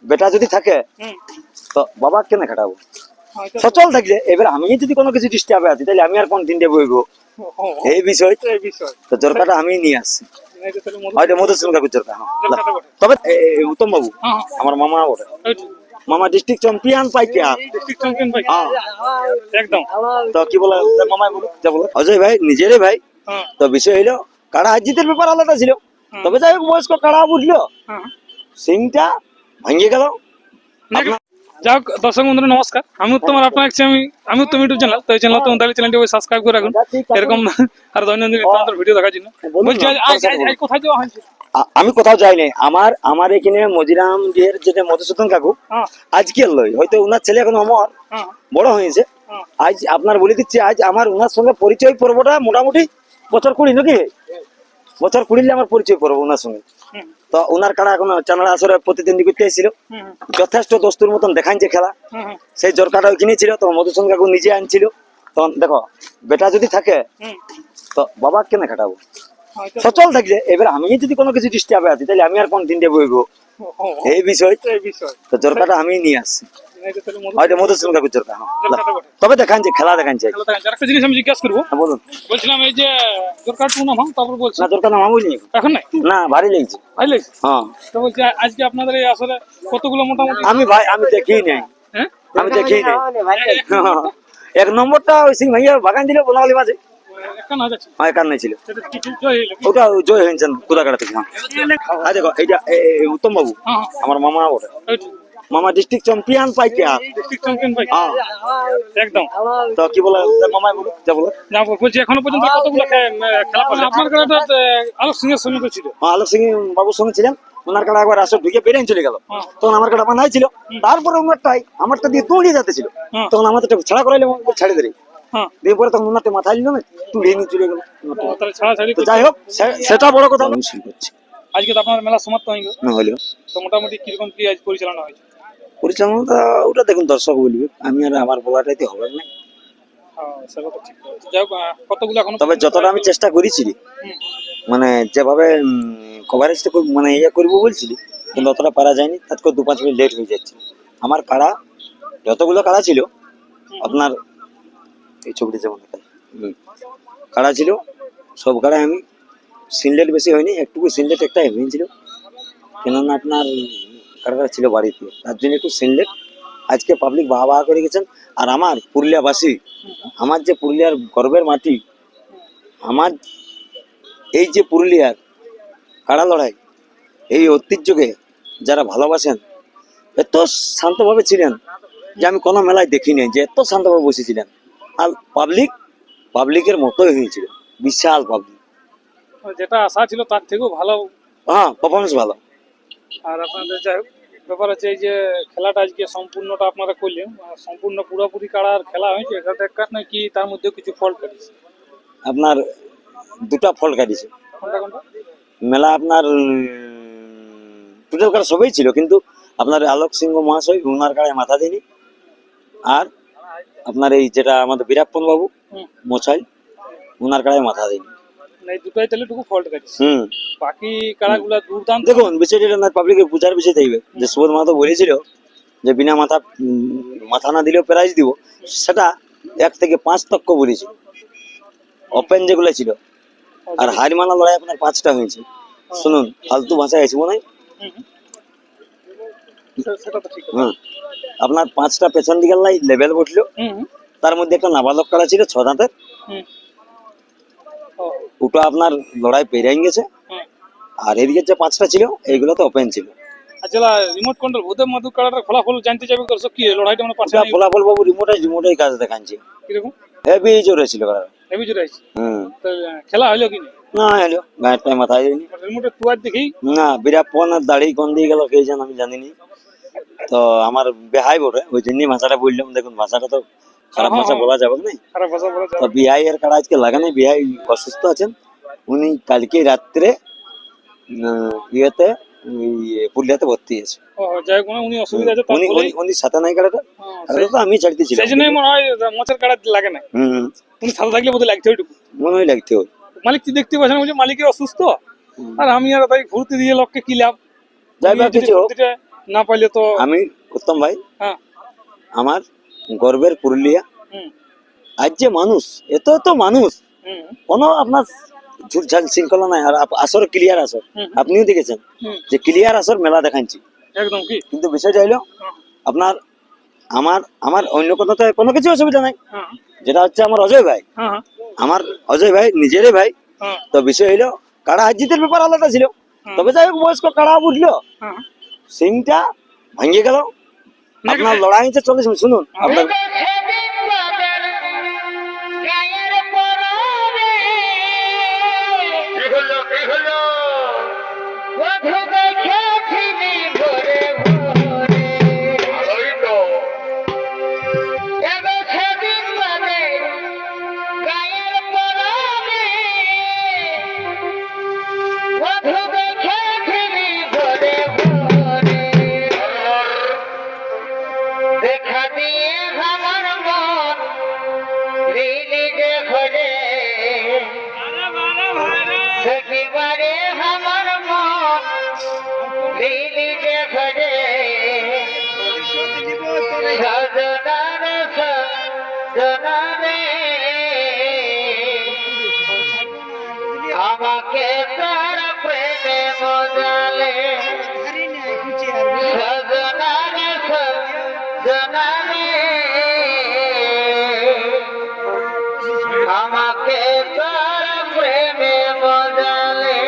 বেটা যদি থাকে তো বাবা কেন খাটাবো? সচল থাকলে এবার আমি যদি কোনো কিছু ডিস্টার্বে আছি তাহলে আমি আর কোন দিনটা বইবো এই বিষয়। তো জরকাটা আমি নিয়ে আসছি, হয়তো মধুসূদন কাকুর জরকা। তবে উত্তম বাবু আমার মামা বটে, মামা ডিস্ট্রিক্ট চ্যাম্পিয়ন পাইকে একদম। তো কি বলে মামাই বলো যা বলো অজয় ভাই নিজেরে ভাই। তো বিষয় হইলো কাড়া হার জিতের ব্যাপার আলাদা ছিল, তবে যাই হোক বয়স্ক কাড়া বুঝলো সিংটা ভাঙিয়ে গেল। যাই হোক দর্শক বন্ধুরা নমস্কার, আমি উত্তম আর আপনার আমি উত্তম ইউটিউব চ্যানেল, তো এই চ্যানেল তো আমাদের চ্যানেলটি সাবস্ক্রাইব করে রাখুন এরকম আর দৈনন্দিন আপনাদের ভিডিও দেখার জন্য। বলছি আজ কোথায় যাওয়া হয়েছে? আমি কোথাও যাইনি, আমার এখানে মজিরাম ডিয়ের যেটা মধুসূদন কাকু আজকে লই, হয়তো ওনার ছেলে এখন অমর বড় হয়েছে। আজ আপনার বলে দিচ্ছি, আজ আমার ওনার সঙ্গে পরিচয় পর্বটা মোটামুটি বছর 20 নাকি বছর 20 আমার পরিচয় পর্ব ওনার সঙ্গে। তো ওনার কাড়া এখন চানাড়া আসরে প্রতিদ্বন্দ্বী করতে এসেছিল, যথেষ্ট দস্তুর মতন দেখাইছে খেলা, সেই জোরকাটা ওইখানে ছিল। তো মধুসূদন কাকু নিজে আনছিল। তখন দেখো বেটা যদি থাকে তো বাবা কেন খাটাবো? সচল থাকলে এবার আমি যদি কোনো কিছু ডিস্টার্বে আছি তাহলে আমি আর কোন দিনটা বইবো এই বিষয়। তো জরকাটা আমি নিয়ে আসছি, হয়তো মধুসূদন কাকুর জরকা। তবে দেখাইছে খেলা দেখাইছে। একটা জিনিস আমি জিজ্ঞাসা করবো, বলুন। বলছিলাম এই যে জোরকার টু নাম তারপর বলছি না জরকার নাম বলিনি এখন নাই, না ভারী লেগেছে। ভাই লাগছে। হ্যাঁ তো বলছি আজকে আপনাদের এই আসলে কতগুলো মোটামুটি? আমি দেখি নাই, হ্যাঁ আমি দেখি নাই। এক নম্বরটা ওই সিং ভাইয়া বাগান দিল বোনালি মাঝে, একটা না যাচ্ছে হ্যাঁ কার নাই ছিল, সেটা কিছু জয় হইলো। ওটা জয় হয়েছেন কুদাকাটা থেকে। হ্যাঁ দেখো এইটা উত্তম বাবু আমার মামা বটে, মামা ডিস্ট্রিক্ট চ্যাম্পিয়ন পাইকে ডিস্ট্রিক্ট চ্যাম্পিয়ন ভাই একদম। তো কি বলে মামাই বলো যা বলো। না বলছি এখনো পর্যন্ত কতগুলো খেলা করলে? আপনার কাছে আলোক সিং এর সঙ্গে ছিল। আলোক সিং বাবুর সঙ্গে ছিলেন, ওনার কাটা একবার আসর ঢুকে বেরিয়ে চলে গেল, তখন আমার কাটা বাঁধাই ছিল। তারপরে ওনারটাই আমারটা দিয়ে দৌড়িয়ে যেতে ছিল, তখন আমাদের ছাড়া করাইলে ছাড়ে দেরি দিয়ে পরে তখন ওনারটা মাথায় নিল না তুলে নিয়ে চলে গেল। তো যাই হোক সেটা বড় কথা মুশকিল করছে। আজকে তো আপনার মেলা সমাপ্ত হয়ে গেল না হলেও তো মোটামুটি কিরকম কি আজ পরিচালনা হয়েছে? পরিচালনাটা ওটা দেখুন দর্শক বলবে, আমি আর আমার বলাটাই হবে না। সেটা তো ঠিক আছে। যাই হোক কতগুলো এখন? তবে যতটা আমি চেষ্টা করেছি মানে যেভাবে কভারেজটা মানে ইয়ে করবো বলছিলি, কিন্তু অতটা পারা যায়নি, তার করে 2-5 মিনিট লেট হয়ে যাচ্ছে। আমার কাড়া যতগুলো কাড়া ছিল আপনার এই ছবিটি যেমন দেখায় কাড়া ছিল সব কাড়ায় আমি সিনলেট বেশি হয়নি, একটুকু সিনলেট একটা হয়েছিল, কেননা আপনার কাড়াটা ছিল বাড়িতে, তার জন্য একটু সিনলেট। আজকে পাবলিক বাহা বাহা করে গেছেন। আর আমার পুরুলিয়াবাসী, আমার যে পুরুলিয়ার গর্বের মাটি, আমার এই যে পুরুলিয়ার কাড়া লড়াই এই ঐতিহ্যকে যারা ভালোবাসেন, এত শান্তভাবে ছিলেন যে আমি কোনো মেলায় দেখি নাই যে এত শান্তভাবে বসেছিলেন। আর পাবলিকের মতোই হয়েছিল, বিশাল পাবলিক, যেটা আশা ছিল তার থেকেও ভালো। হ্যাঁ পারফরমেন্স ভালো। আর আপনাদের যাই হোক ব্যাপার আছে এই যে খেলাটা আজকে সম্পূর্ণটা আপনারা করলেন, সম্পূর্ণ পুরোপুরি কাড়ার খেলা হয়েছে একটা নাকি তার মধ্যে কিছু ফল্ট কাটিয়েছে? আপনার দুটা ফল কাটিয়েছে কোনটা কোনটা? মেলা আপনার টোটাল কাড়া সবই ছিল, কিন্তু আপনার আলোক সিংহ মহাশয় ওনার কাড়ায় মাথা দেয়নি। আর আপনার এই যেটা আমাদের বীরাপ্পন বাবু মোছাই ওনার কাড়ায় মাথা দেয়নি। এই দুটোই তাহলে টুকু ফল্ট কাটিয়েছে, বাকি কাড়াগুলা দুর্দান্ত। দেখুন বিষয়টা না পাবলিকের বুঝার বিষয় থাকবে যে সুবোধ মাহাতো বলেছিল যে বিনা মাথা না দিলেও প্রাইজ দিব, সেটা 1 থেকে 5 তক্ক বলেছিল ওপেন যেগুলো ছিল। আর হার মানা লড়াই আপনার 5টা হয়েছে। শুনুন ফালতু ভাষায় আসবো না, সেটা তো ঠিক। আপনার 5টা পেছন দিকে লেভেল বসলো, তার মধ্যে একটা নাবালক কাড়া ছিল 6 দাঁতের, ওটা আপনার লড়াই পেরিয়ে গেছে। আর এদিকে যে 5টা ছিল এইগুলো তো ওপেন ছিল। আচ্ছা রিমোট কন্ট্রোল ভূতের মধু কাড়ার ফলাফল জানতে চাইবে দর্শক, কি লড়াইটা মানে পাশে ফলাফল বাবু রিমোটেই কাজ দেখাচ্ছে, কিরকম হেভি জোরে ছিল কাড়া, হেভি জোরে আছে। তো খেলা হলো কি না হলো গায়ের টাইম মাথায় দেয়নি রিমোটের টুয়ার দেখি না, বীরাপ্পন আর দাড়ি কোন দিয়ে গেল কে জান আমি জানিনি। তো আমার বেহাই বটে, ওই জন্যই ভাষাটা বললাম। দেখুন ভাষাটা তো খারাপ ভাষা বলা যাবে না, খারাপ ভাষা বলা যাবে। তো বিহাই এর কাড়া আজকে লাগানো, বিহাই অসুস্থ আছেন, উনি কালকে রাত্রে ইয়েতে পুরুলিয়াতে ভর্তি আছে। যাই হোক উনি অসুবিধা আছে, উনি সাথে নাই কাড়াটা, তো আমি ছাড়তেছিলাম, সেই জন্যই মনে হয় মোচের কাড়া লাগে না। উনি সাথে থাকলে বোধহয় লাগতে ওইটুকু মনে হয় লাগতে হয়। মালিক তুই দেখতে পাচ্ছেন মালিকের অসুস্থ, আর আমি আর তাই ঘুরতে দিয়ে লোককে কি লাভ? যাই বা কিছু না পাইলে তো আমি উত্তম ভাই, হ্যাঁ আমার গর্বের পুরুলিয়া। হুম আজ যে মানুষ, এত মানুষ, হুম কোনো আপনার ঝুটঝাট শৃঙ্খলা নাই। আর আসর ক্লিয়ার আসর, হুম। আপনিও দেখেছেন হুম যে ক্লিয়ার আসর মেলা দেখাচ্ছি। একদম কি কিন্তু বিষয়টা হলো হ্যাঁ আপনার, আমার আমার অন্য কথাতে কোনো কিছু অসুবিধা নাই। হ্যাঁ যেটা হচ্ছে আমার অজয় ভাই, হ্যাঁ আমার অজয় ভাই নিজেরই ভাই। হ্যাঁ তো বিষয় হইলো কাড়া হার জিতের ব্যাপার আলাদা ছিল, হুম। তবে যাই হোক বয়স্ক কাড়া বুঝলো হ্যাঁ সিংটা ভাঙিয়ে গেল। আপনার লড়াই হচ্ছে 40 মিনিট, শুনুন আপনার দেখা দিয়ে আমার মন দিলিকে খোঁজে একেবারে আমার মন দিলিকে খোঁজে সজনারে সজনারে আমাকে তার প্রেমে মজালে সজনারে সজনারে আমাকে তার প্রেমে মজালে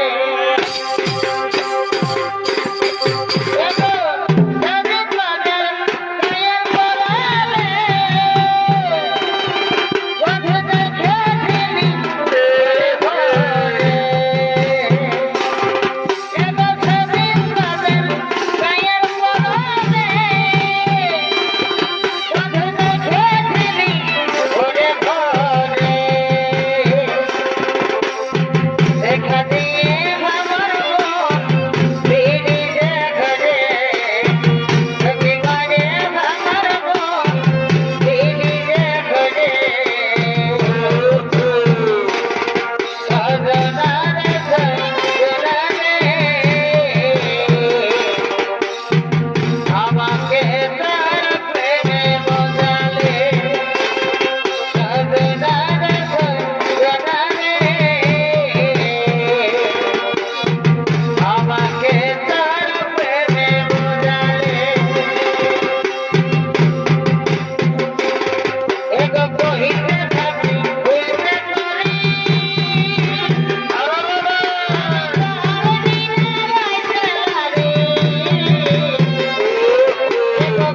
আমাকে তার প্রেমে মজালে সজনারে সজনারে আমাকে তার প্রেমে মজালে এগো কহিতে থাকি হইতে পারি এগো